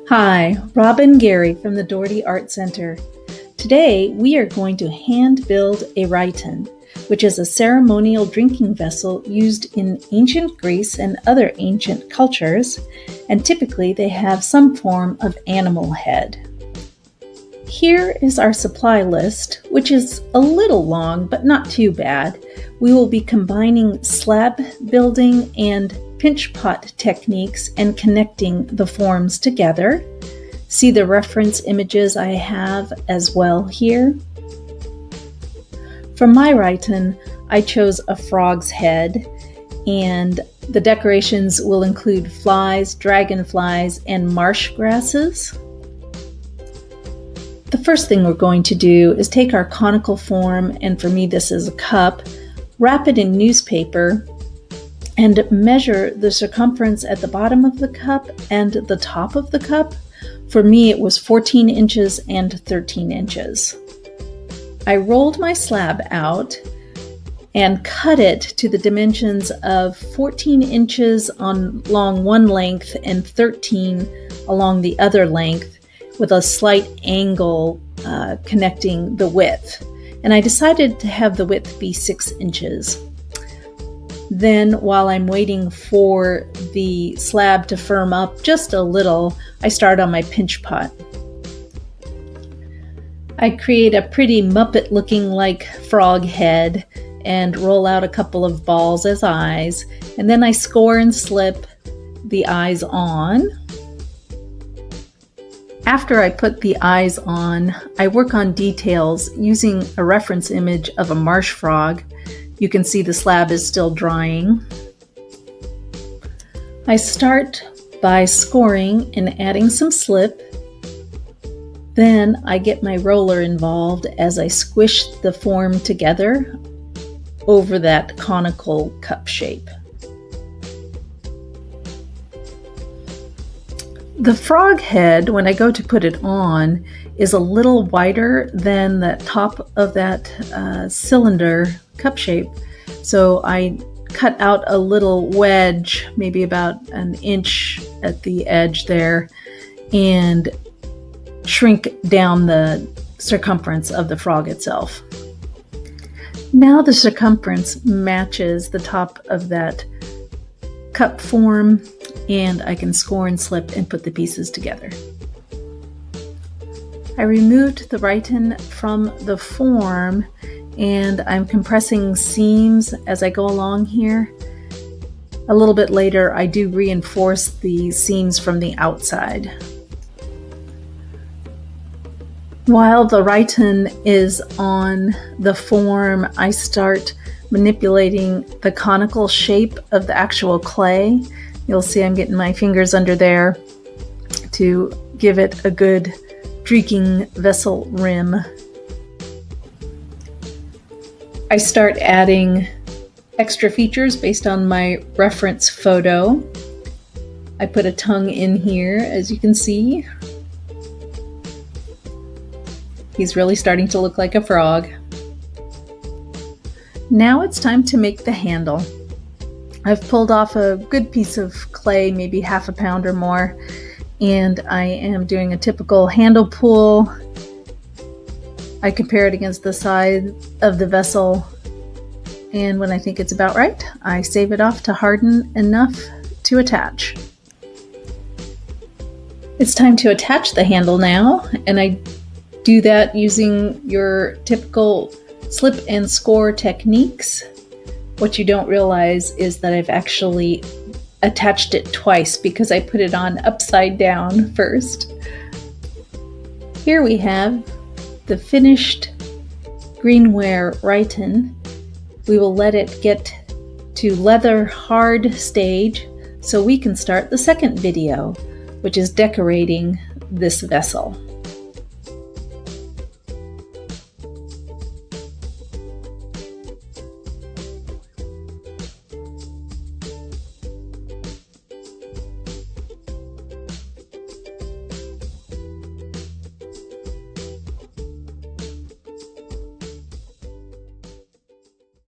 Hi, Rob and Gary from the Dougherty Art Center. Today we are going to hand build a Rhyton, which is a ceremonial drinking vessel used in ancient Greece and other ancient cultures, and typically they have some form of animal head. Here is our supply list, which is a little long but not too bad. We will be combining slab building and pinch pot techniques and connecting the forms together. See the reference images I have as well here. For my Rhyton, I chose a frog's head, and the decorations will include flies, dragonflies, and marsh grasses. The first thing we're going to do is take our conical form, and for me this is a cup, wrap it in newspaper, and measure the circumference at the bottom of the cup and the top of the cup. For me, it was 14 inches and 13 inches. I rolled my slab out and cut it to the dimensions of 14 inches along one length and 13 along the other length, with a slight angle connecting the width. And I decided to have the width be 6 inches. Then, while I'm waiting for the slab to firm up just a little, I start on my pinch pot. I create a pretty Muppet looking like frog head and roll out a couple of balls as eyes, and then I score and slip the eyes on. After I put the eyes on, I work on details using a reference image of a marsh frog. You can see the slab is still drying. I start by scoring and adding some slip. Then I get my roller involved as I squish the form together over that conical cup shape. The frog head, when I go to put it on, is a little wider than the top of that cylinder cup shape. So I cut out a little wedge, maybe about an inch at the edge there, and shrink down the circumference of the frog itself. Now the circumference matches the top of that cup form, and I can score and slip and put the pieces together. I removed the Rhyton from the form, and I'm compressing seams as I go along here. A little bit later, I do reinforce the seams from the outside. While the Rhyton is on the form, I start manipulating the conical shape of the actual clay. You'll see I'm getting my fingers under there to give it a good drinking vessel rim. I start adding extra features based on my reference photo. I put a tongue in here, as you can see. He's really starting to look like a frog. Now it's time to make the handle. I've pulled off a good piece of clay, maybe half a pound or more, and I am doing a typical handle pull. I compare it against the side of the vessel, and when I think it's about right, I save it off to harden enough to attach. It's time to attach the handle now, and I do that using your typical slip and score techniques. What you don't realize is that I've actually attached it twice because I put it on upside down first. Here we have the finished greenware Rhyton. We will let it get to leather hard stage so we can start the second video, which is decorating this vessel.